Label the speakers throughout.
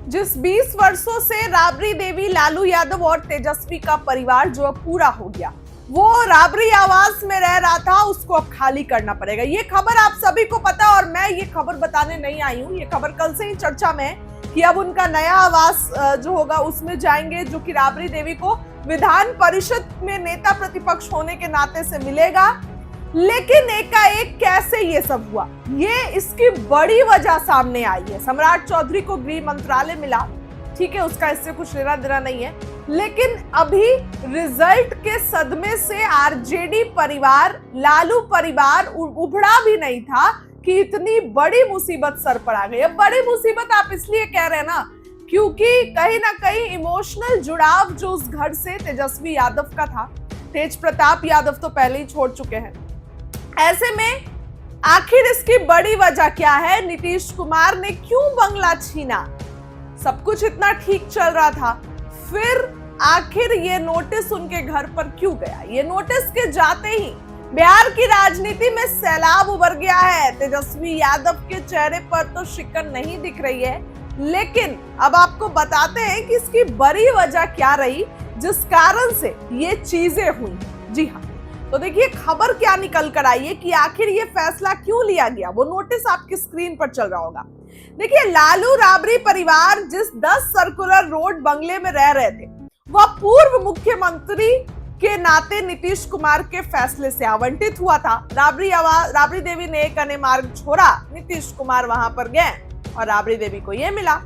Speaker 1: जिस 20 वर्षों से राबड़ी देवी, लालू यादव और तेजस्वी का परिवार जो अब पूरा हो गया, वो राबड़ी आवास में रह रहा था, उसको अब खाली करना पड़ेगा। ये खबर आप सभी को पता, और मैं ये खबर बताने नहीं आई हूँ। ये खबर कल से ही चर्चा में है कि अब उनका नया आवास जो होगा उसमें जाएंगे, जो कि राबड़ी देवी को विधान परिषद में नेता प्रतिपक्ष होने के नाते से मिलेगा। लेकिन एकाएक कैसे ये सब हुआ, ये इसकी बड़ी वजह सामने आई है। सम्राट चौधरी को गृह मंत्रालय मिला, ठीक है, उसका इससे कुछ लेना देना नहीं है, लेकिन अभी रिजल्ट के सदमे से आरजेडी परिवार, लालू परिवार उभरा भी नहीं था कि इतनी बड़ी मुसीबत सर पर आ गई। अब बड़ी मुसीबत आप इसलिए कह रहे हैं ना, क्योंकि कहीं ना कहीं इमोशनल जुड़ाव जो उस घर से तेजस्वी यादव का था, तेज प्रताप यादव तो पहले ही छोड़ चुके हैं। ऐसे में आखिर इसकी बड़ी वजह क्या है? नीतीश कुमार ने क्यों बंगला छीना? सब कुछ इतना ठीक चल रहा था, फिर आखिर ये नोटिस उनके घर पर क्यों गया? ये नोटिस के जाते ही बिहार की राजनीति में सैलाब उभर गया है। तेजस्वी यादव के चेहरे पर तो शिकन नहीं दिख रही है, लेकिन अब आपको बताते हैं कि इसकी बड़ी वजह क्या रही जिस कारण से ये चीजें हुई। जी हाँ, तो देखिए खबर क्या निकल कर आई है कि आखिर ये फैसला क्यों लिया गया। वो नोटिस आपकी स्क्रीन पर चल रहा होगा। देखिए, लालू राबड़ी परिवार जिस 10 सर्कुलर रोड बंगले में रह रहे थे, वह पूर्व मुख्यमंत्री के नाते नीतीश कुमार के फैसले से आवंटित हुआ था। राबड़ी देवी ने एक अन्य मार्ग छोड़ा, नीतीश कुमार वहां पर गए और राबड़ी देवी को यह मिला।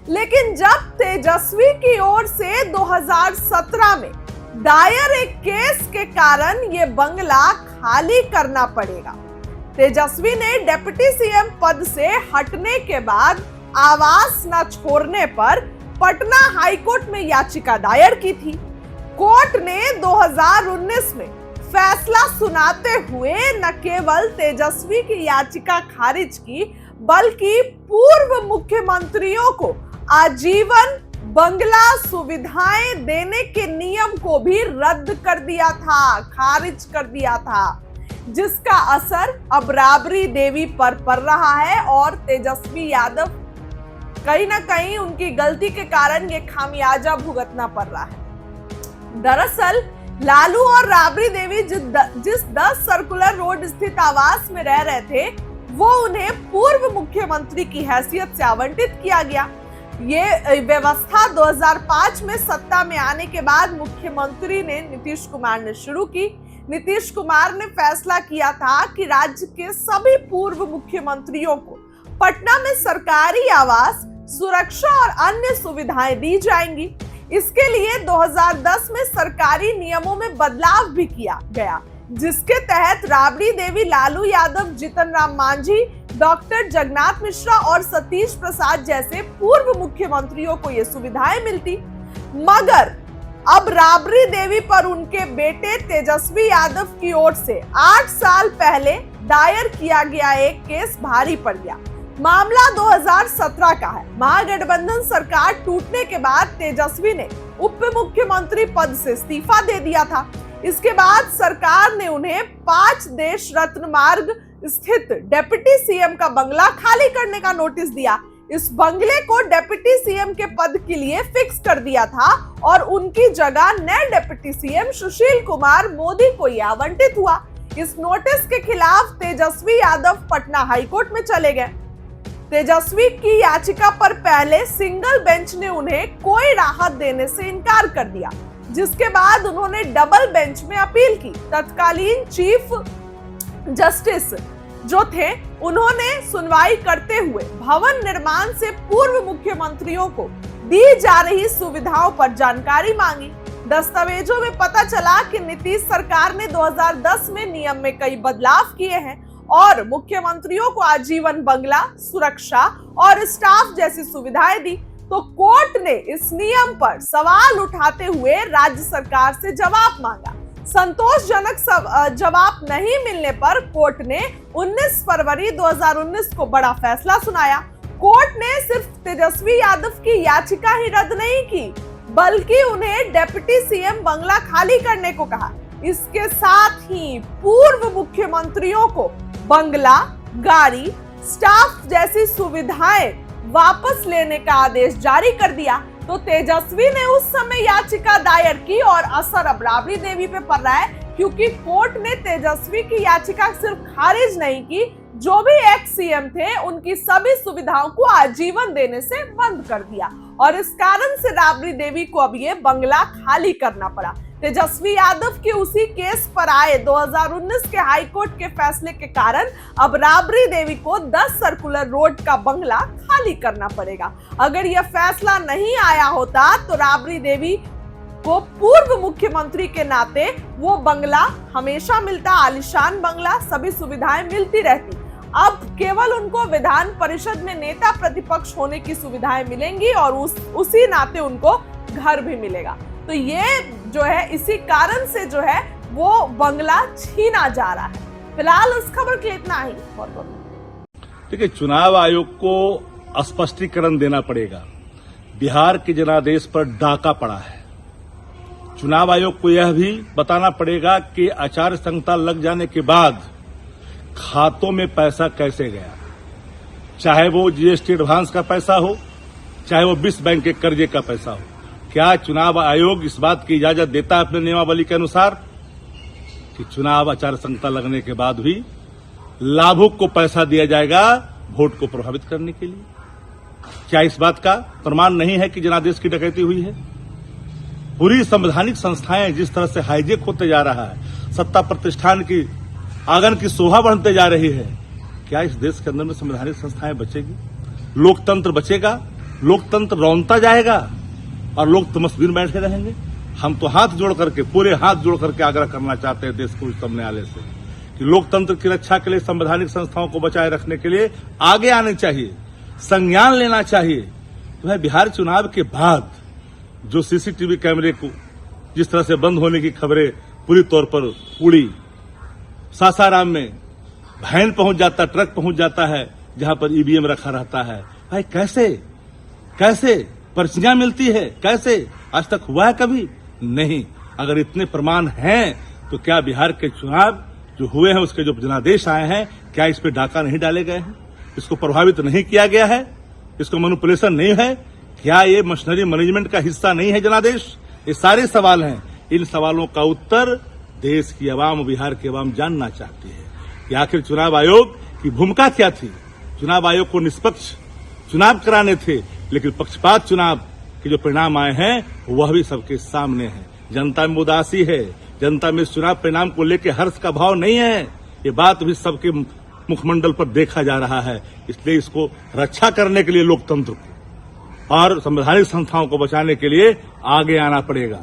Speaker 1: लेकिन जब तेजस्वी की ओर से 2017 में दायर एक केस के कारण ये बंगला खाली करना पड़ेगा। तेजस्वी ने डिप्टी सीएम पद से हटने के बाद आवास न छोड़ने पर पटना हाईकोर्ट में याचिका दायर की थी। कोर्ट ने 2019 में फैसला सुनाते हुए न केवल तेजस्वी की याचिका खारिज की, बल्कि पूर्व मुख्यमंत्रियों को आजीवन बंगला सुविधाएं देने के नियम को भी रद्द कर दिया था, खारिज कर दिया था, जिसका असर अब राबड़ी देवी पर पड़ रहा है और तेजस्वी यादव कहीं ना कहीं उनकी गलती के कारण ये खामियाजा भुगतना पड़ रहा है। दरअसल लालू और राबड़ी देवी जिस 10 सर्कुलर रोड स्थित आवास में रह रहे थे, वो उन्हें पूर्व मुख्यमंत्री की हैसियत से आवंटित किया गया। ये व्यवस्था 2005 में सत्ता में आने के बाद मुख्यमंत्री ने नीतीश कुमार ने शुरू की। नीतीश कुमार ने फैसला किया था कि राज्य के सभी पूर्व मुख्यमंत्रियों को पटना में सरकारी आवास, सुरक्षा और अन्य सुविधाएं दी जाएंगी। इसके लिए 2010 में सरकारी नियमों में बदलाव भी किया गया, जिसके तहत राबड़ी देवी, लालू यादव, जीतन राम मांझी, डॉक्टर जगन्नाथ मिश्रा और सतीश प्रसाद जैसे पूर्व मुख्यमंत्रियों को ये सुविधाएं मिलती। मगर अब राबड़ी देवी पर उनके बेटे तेजस्वी यादव की ओर से 8 साल पहले दायर किया गया एक केस भारी पड़ गया। मामला 2017 का है। महागठबंधन सरकार टूटने के बाद तेजस्वी ने उप मुख्यमंत्री पद से इस्तीफा दे दिया था। इसके बाद सरकार ने उन्हें 5 देश रत्न मार्ग स्थित डिप्टी सीएम का बंगला खाली करने का नोटिस दिया। इस बंगले को डिप्टी सीएम के पद के लिए फिक्स कर दिया था और उनकी जगह नए डिप्टी सीएम सुशील कुमार मोदी को यह आवंटित हुआ। इस नोटिस के खिलाफ तेजस्वी यादव पटना हाईकोर्ट में चले गए। तेजस्वी की याचिका पर पहले सिंगल बेंच ने उन्हें कोई राहत देने से इनकार कर दिया, जिसके बाद उन्होंने डबल बेंच में अपील की। तत्कालीन चीफ जस्टिस जो थे, उन्होंने सुनवाई करते हुए भवन निर्माण से पूर्व मुख्यमंत्रियों को दी जा रही सुविधाओं पर जानकारी मांगी। दस्तावेजों में पता चला कि नीतीश सरकार ने 2010 में नियम में कई बदलाव किए हैं और मुख्यमंत्रियों को आजीवन बंगला, सुरक्षा और स्टाफ जैसी सुविधाएं दी। तो कोर्ट ने इस नियम पर सवाल उठाते हुए राज्य सरकार से जवाब मांगा। संतोषजनक जवाब नहीं मिलने पर कोर्ट ने 19 फरवरी 2019 को बड़ा फैसला सुनाया। कोर्ट ने सिर्फ तेजस्वी यादव की याचिका ही रद्द नहीं की, बल्कि उन्हें डिप्टी सीएम बंगला खाली करने को कहा। इसके साथ ही पूर्व मुख्यमंत्रियों को बंगला, गाड़ी, स्टाफ जैसी सुविधाएं वापस लेने का आदेश जारी कर दिया तो तेजस्वी ने उस समय याचिका दायर की और असर अब राबड़ी देवी पे पड़ रहा है, क्योंकि कोर्ट ने तेजस्वी की याचिका सिर्फ खारिज नहीं की, जो भी एक्स सीएम थे उनकी सभी सुविधाओं को आजीवन देने से बंद कर दिया और इस कारण से राबड़ी देवी को अब ये बंगला खाली करना पड़ा। तेजस्वी यादव के उसी केस पर आए 2019 के हाईकोर्ट के फैसले के कारण अब राबड़ी देवी को 10 सर्कुलर रोड का बंगला खाली करना पड़ेगा। अगर यह फैसला नहीं आया होता तो राबड़ी देवी को पूर्व मुख्यमंत्री के नाते वो बंगला हमेशा मिलता, आलीशान बंगला, सभी सुविधाएं मिलती रहती। अब केवल उनको विधान परिषद में नेता प्रतिपक्ष होने की सुविधाएं मिलेंगी और उसी नाते उनको घर भी मिलेगा। तो ये जो है इसी कारण से जो है वो बंगला छीना जा रहा है। फिलहाल इस खबर के लिए इतना ही।
Speaker 2: देखिए, चुनाव आयोग को स्पष्टीकरण देना पड़ेगा। बिहार के जनादेश पर डाका पड़ा है। चुनाव आयोग को यह भी बताना पड़ेगा कि आचार संहिता लग जाने के बाद खातों में पैसा कैसे गया, चाहे वो जीएसटी एडवांस का पैसा हो, चाहे वो विश्व बैंक के कर्जे का पैसा हो। क्या चुनाव आयोग इस बात की इजाजत देता है अपने नियमावली के अनुसार कि चुनाव आचार संहिता लगने के बाद भी लाभुक को पैसा दिया जाएगा वोट को प्रभावित करने के लिए? क्या इस बात का प्रमाण नहीं है कि जनादेश की डकैती हुई है? पूरी संवैधानिक संस्थाएं जिस तरह से हाईजेक होते जा रहा है, सत्ता प्रतिष्ठान की आंगन की शोभा बढ़ते जा रही है, क्या इस देश के अंदर में संवैधानिक संस्थाएं बचेगी? लोकतंत्र बचेगा? लोकतंत्र रौंदता जाएगा और लोग तमस्वीर बैठे रहेंगे? हम तो हाथ जोड़ करके, पूरे हाथ जोड़ करके आग्रह करना चाहते हैं देश को उच्चतम न्यायालय से कि लोकतंत्र की रक्षा के लिए, संवैधानिक संस्थाओं को बचाए रखने के लिए आगे आने चाहिए, संज्ञान लेना चाहिए। तो है बिहार चुनाव के बाद जो सीसीटीवी कैमरे को जिस तरह से बंद होने की खबरें पूरी तौर पर उड़ी, सासाराम में वैन पहुंच जाता, ट्रक पहुंच जाता है जहां पर ईवीएम रखा रहता है। भाई कैसे पर्चियां मिलती है? कैसे? आज तक हुआ है कभी? नहीं। अगर इतने प्रमाण हैं तो क्या बिहार के चुनाव जो हुए हैं उसके जो जनादेश आए हैं, क्या इस पे डाका नहीं डाले गए हैं? इसको प्रभावित नहीं किया गया है? इसको मैनिपुलेशन नहीं है? क्या ये मशीनरी मैनेजमेंट का हिस्सा नहीं है जनादेश? ये सारे सवाल हैं। इन सवालों का उत्तर देश की आवाम, बिहार की आवाम जानना चाहती है कि आखिर चुनाव आयोग की भूमिका क्या थी। चुनाव आयोग को निष्पक्ष चुनाव कराने थे, लेकिन पक्षपात चुनाव के जो परिणाम आए हैं वह भी सबके सामने है। जनता में उदासी है, जनता में इस चुनाव परिणाम को लेकर हर्ष का भाव नहीं है। ये बात भी सबके मुखमंडल पर देखा जा रहा है। इसलिए इसको रक्षा करने के लिए लोकतंत्र को और संवैधानिक संस्थाओं को बचाने के लिए आगे आना पड़ेगा।